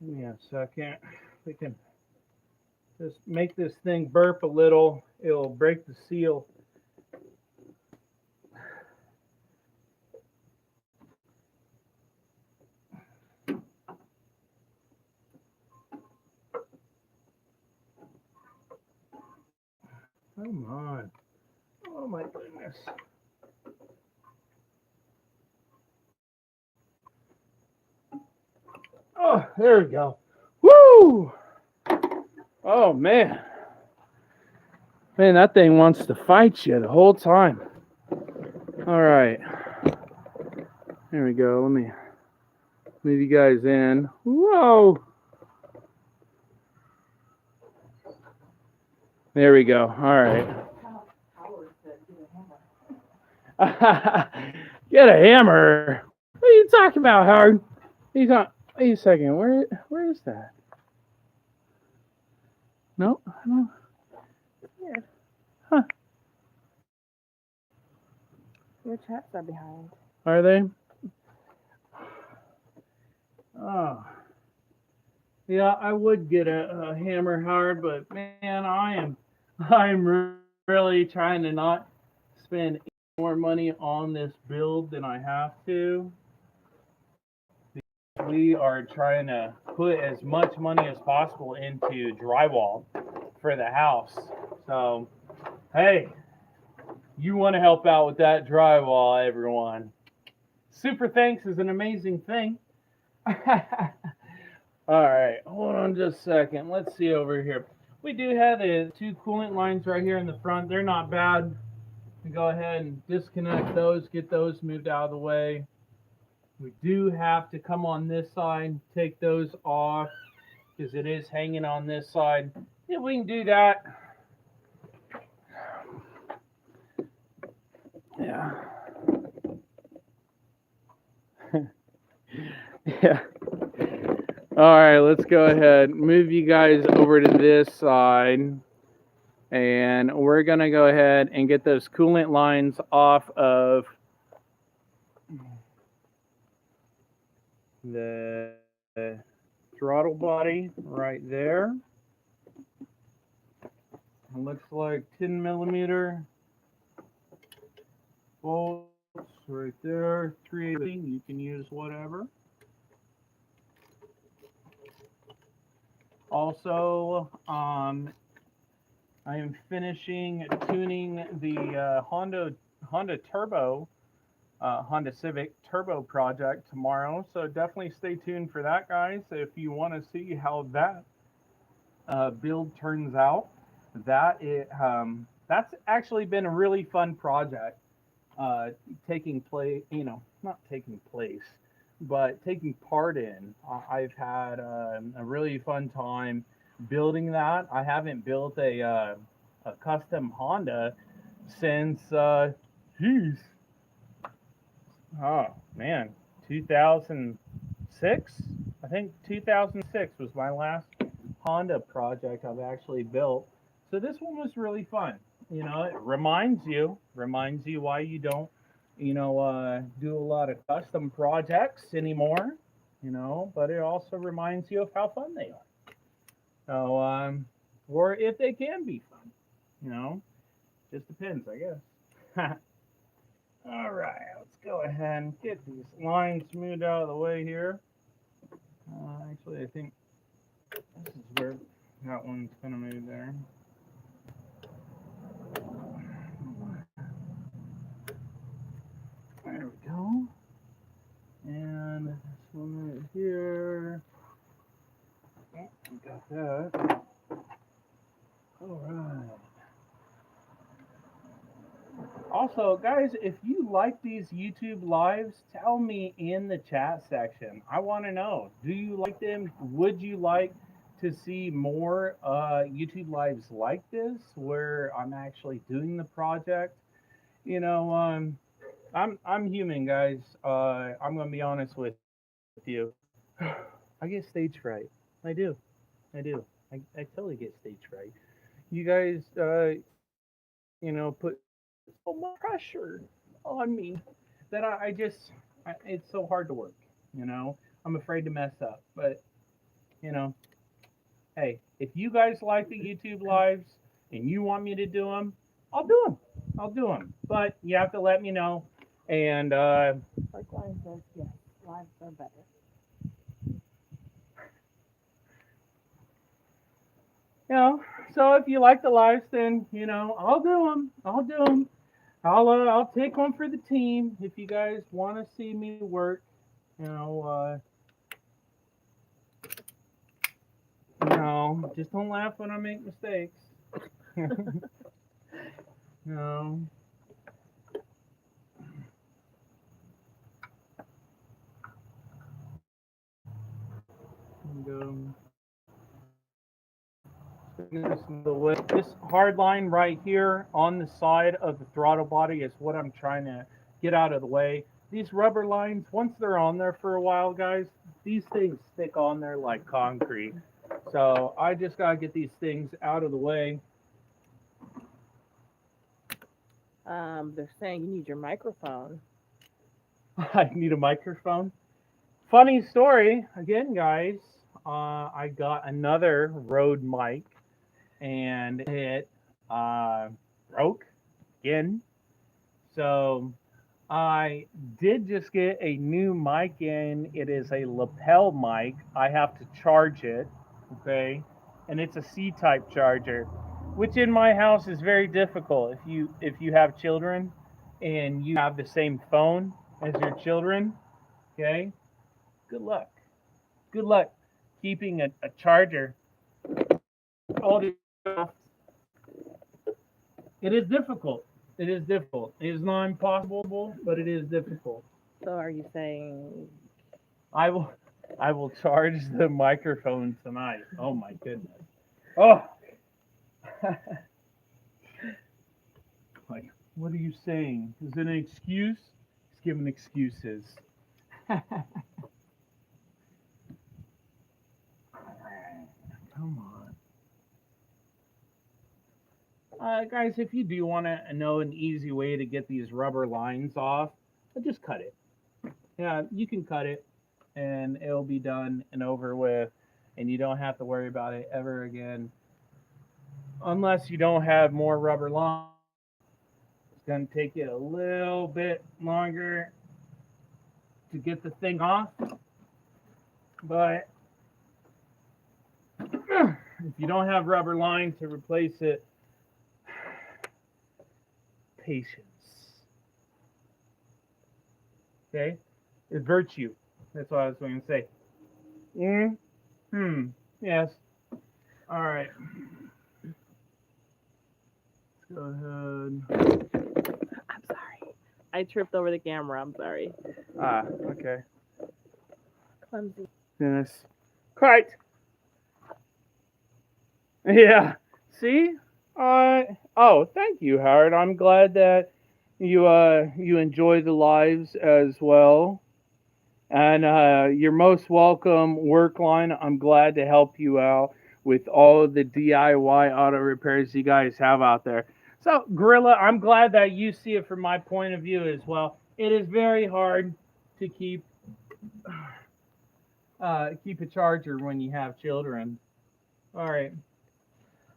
Give me a second. We can just make this thing burp a little. It'll break the seal. Come on. Oh my goodness. Oh, there we go. Woo! Oh man. Man, that thing wants to fight you the whole time. All right. There we go. Let me move you guys in. Whoa! There we go. All right. Get a hammer. What are you talking about, Howard? He's on. Wait a second. Where is that? No, I don't. Yeah. Huh? Your chats are behind. Are they? Oh. Yeah, I would get a hammer, Howard, but man, I'm really trying to not spend more money on this build than I have to. We are trying to put as much money as possible into drywall for the house. So, hey, you want to help out with that drywall, everyone. Super thanks is an amazing thing. All right, hold on just a second. Let's see over here. We do have the two coolant lines right here in the front. They're not bad. We go ahead and disconnect those, get those moved out of the way. We do have to come on this side, take those off because it is hanging on this side. Yeah, we can do that. Yeah. Yeah. All right, let's go ahead. Move you guys over to this side. And we're going to go ahead and get those coolant lines off of the throttle body right there. It looks like 10 millimeter bolts right there. 3 you can use whatever. Also, I am finishing tuning the Honda Turbo, Honda Civic Turbo project tomorrow. So definitely stay tuned for that, guys. If you want to see how that build turns out, that's actually been a really fun project. Taking part in. I've had a really fun time building that. I haven't built a custom Honda since, geez, oh man, 2006. I think 2006 was my last Honda project I've actually built. So this one was really fun. You know, it reminds you why you don't, do a lot of custom projects anymore, but it also reminds you of how fun they are. So, or if they can be fun, just depends, I guess. All right, let's go ahead and get these lines smoothed out of the way here. Actually, I think this is where that one's gonna move there. There we go. And this one right here. Oh, we got that. All right. Also, guys, if you like these YouTube lives, tell me in the chat section. I want to know, do you like them? Would you like to see more YouTube lives like this where I'm actually doing the project? I'm human, guys. I'm gonna be honest with you. I get stage fright. I do. I do. I totally get stage fright. You guys, put so much pressure on me that it's so hard to work. I'm afraid to mess up. But you know, hey, if you guys like the YouTube lives and you want me to do them, I'll do them. I'll do them. But you have to let me know. And Like Lion says, yes, lives are better. so if you like the lives, then I'll do them. I'll do them. I'll take one for the team. If you guys want to see me work, just don't laugh when I make mistakes. No. And, this hard line right here on the side of the throttle body is what I'm trying to get out of the way. These rubber lines, once they're on there for a while, guys, these things stick on there like concrete. So I just got to get these things out of the way. They're saying you need your microphone. I need a microphone. Funny story, again, guys. I got another Rode mic and it broke again. So I did just get a new mic in. It is a lapel mic. I have to charge it, okay? And it's a C-type charger, which in my house is very difficult. If you have children and you have the same phone as your children, okay? Good luck. Good luck keeping a charger all the It is difficult. It is difficult. It is not impossible, but it is difficult. So are you saying I will charge the microphone tonight. Oh my goodness. Oh. Like, what are you saying? Is it an excuse? He's giving excuses. Come on. Guys, if you do want to know an easy way to get these rubber lines off, just cut it. Yeah, you can cut it and it'll be done and over with, and you don't have to worry about it ever again. Unless you don't have more rubber lines. It's going to take you a little bit longer to get the thing off. But if you don't have rubber line to replace it, patience. Okay? It's virtue. That's what I was going to say. Yes. All right. Let's go ahead. I'm sorry. I tripped over the camera. I'm sorry. Okay. Clumsy. Yes. Quite. Yeah. See? Thank you, Howard. I'm glad that you enjoy the lives as well. And you're most welcome, Workline. I'm glad to help you out with all of the DIY auto repairs you guys have out there. So, Gorilla, I'm glad that you see it from my point of view as well. It is very hard to keep a charger when you have children. All right.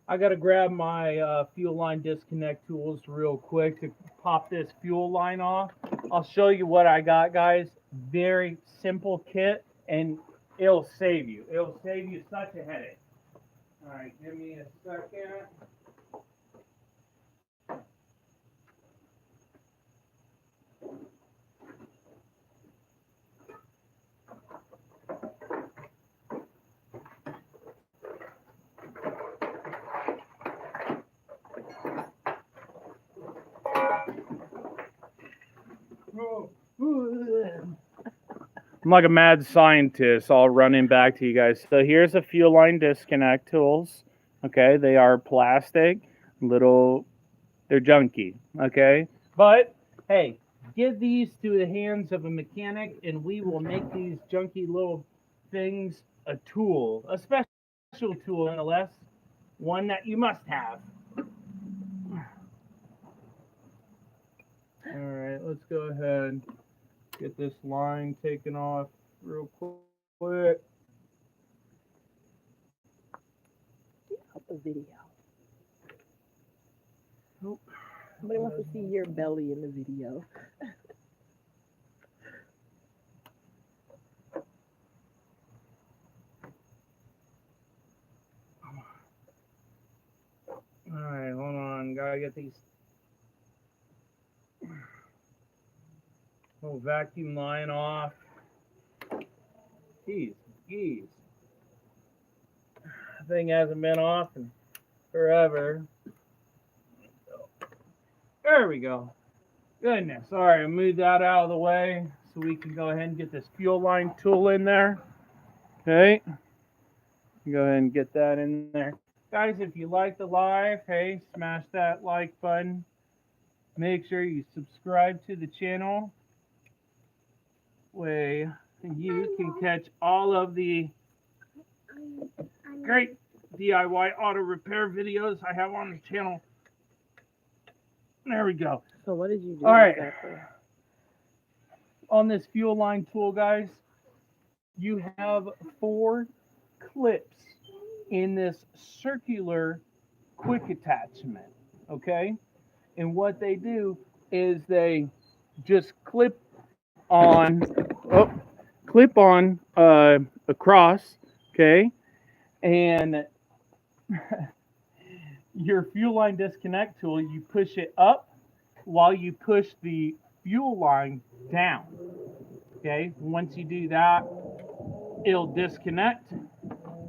I got to grab my fuel line disconnect tools real quick to pop this fuel line off. I'll show you what I got, guys. Very simple kit, and it'll save you. It'll save you such a headache. All right, give me a second. I'm like a mad scientist, all running back to you guys. So here's the fuel line disconnect tools. Okay, they are plastic, they're junky. Okay, but hey, give these to the hands of a mechanic, and we will make these junky little things a tool, a special tool, nonetheless, one that you must have. All right, let's go ahead. Get this line taken off real quick. Get out the video. Nope. Somebody wants to see your belly in the video. All right, hold on. Gotta get these. Little vacuum line off. Jeez. Thing hasn't been off in forever. There we go. Goodness. All right, move that out of the way so we can go ahead and get this fuel line tool in there. Okay. Go ahead and get that in there. Guys, if you like the live, hey, smash that like button. Make sure you subscribe to the channel. Way you can catch all of the great DIY auto repair videos I have on the channel. There we go. So what did you do? All right. Exactly? On this fuel line tool, guys, you have 4 clips in this circular quick attachment. Okay, and what they do is they just clip on across, okay, and your fuel line disconnect tool, you push it up while you push the fuel line down. Okay, once you do that, it'll disconnect,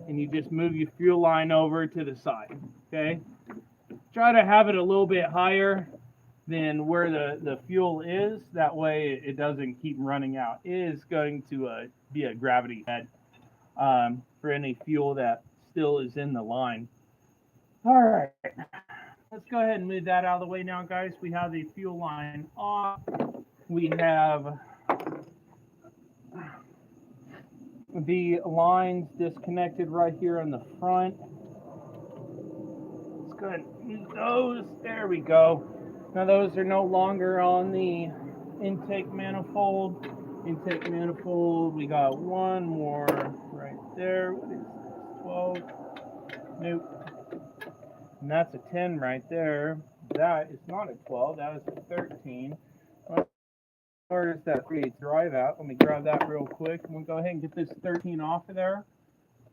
and you just move your fuel line over to the side. Okay, try to have it a little bit higher than where the fuel is. That way it doesn't keep running out. It is going to be a gravity head for any fuel that still is in the line. All right, let's go ahead and move that out of the way now, guys. We have the fuel line off. We have the lines disconnected right here on the front. Let's go ahead and use those. There we go. Now those are no longer on the intake manifold. Intake manifold, we got one more right there. What is this? 12? Nope. And that's a 10 right there. That is not a 12, that is a 13. Where is that drive at? Let me grab that real quick. We'll go ahead and get this 13 off of there.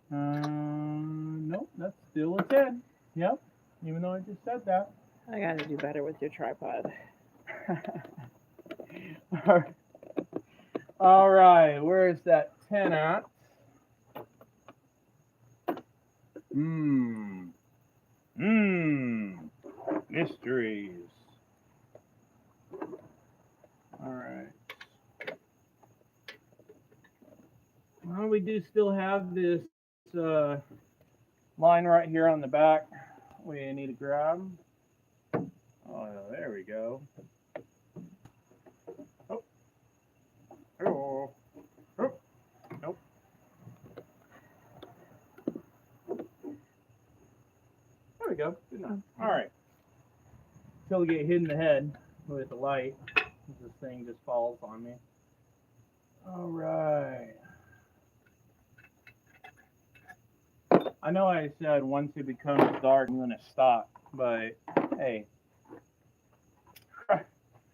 Nope, that's still a 10. Yep, even though I just said that. I gotta do better with your tripod. All right, where is that 10 at? Mysteries. All right. Well, we do still have this line right here on the back we need to grab. Oh, there we go. Oh. Oh. Oh. Nope. There we go. Good enough. All right. Until we get hit in the head with the light. This thing just falls on me. All right. I know I said once it becomes dark, I'm going to stop, but hey,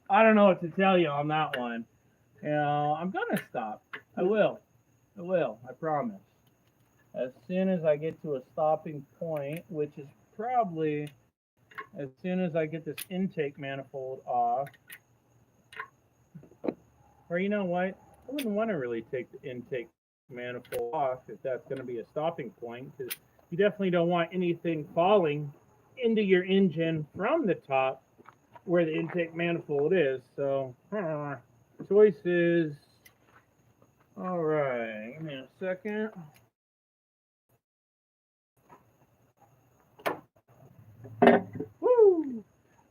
I don't know what to tell you on that one. You know, I'm going to stop. I will. I promise. As soon as I get to a stopping point, which is probably as soon as I get this intake manifold off. Or you know what? I wouldn't want to really take the intake manifold off if that's going to be a stopping point, because you definitely don't want anything falling into your engine from the top where the intake manifold is. So, choices. All right, give me a second. Woo!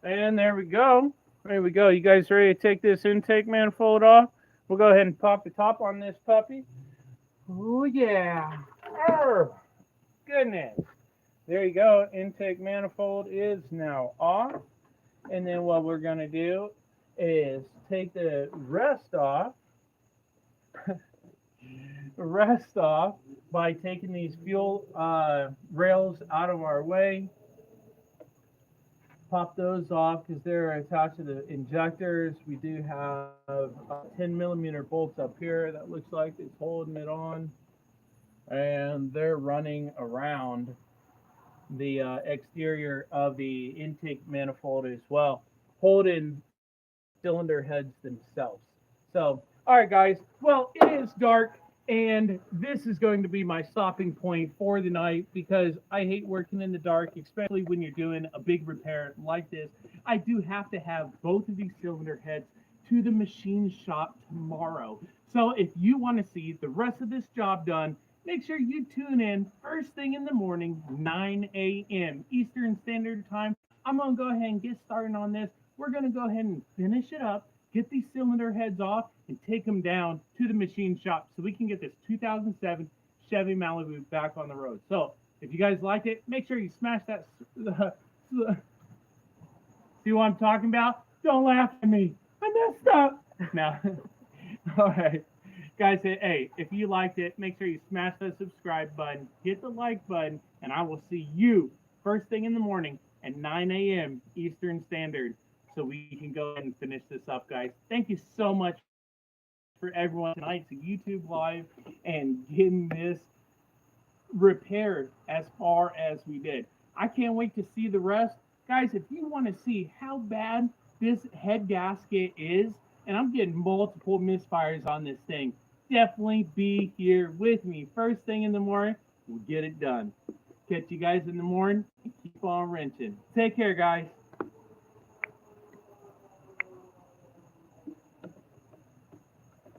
And there we go. There we go. You guys ready to take this intake manifold off? We'll go ahead and pop the top on this puppy. Oh, yeah. Oh, goodness. There you go. Intake manifold is now off. And then what we're going to do is take the rest off. Rest off by taking these fuel rails out of our way. Pop those off because they're attached to the injectors. We do have 10 millimeter bolts up here that looks like it's holding it on, and they're running around the exterior of the intake manifold as well, holding cylinder heads themselves. So, all right, guys. Well, it is dark. And this is going to be my stopping point for the night because I hate working in the dark, especially when you're doing a big repair like this. I do have to have both of these cylinder heads to the machine shop tomorrow. So if you want to see the rest of this job done, make sure you tune in first thing in the morning, 9 a.m. Eastern Standard Time. I'm going to go ahead and get started on this. We're going to go ahead and finish it up, get these cylinder heads off, and take them down to the machine shop so we can get this 2007 Chevy Malibu back on the road. So if you guys liked it, make sure you smash that. See what I'm talking about? Don't laugh at me. I messed up. Now, all right. Guys, hey, if you liked it, make sure you smash the subscribe button, hit the like button, and I will see you first thing in the morning at 9 a.m. Eastern Standard so we can go ahead and finish this up, guys. Thank you so much for everyone tonight to YouTube Live and getting this repaired as far as we did. I can't wait to see the rest. Guys, if you want to see how bad this head gasket is, and I'm getting multiple misfires on this thing, definitely be here with me. First thing in the morning, we'll get it done. Catch you guys in the morning and keep on wrenching. Take care, guys.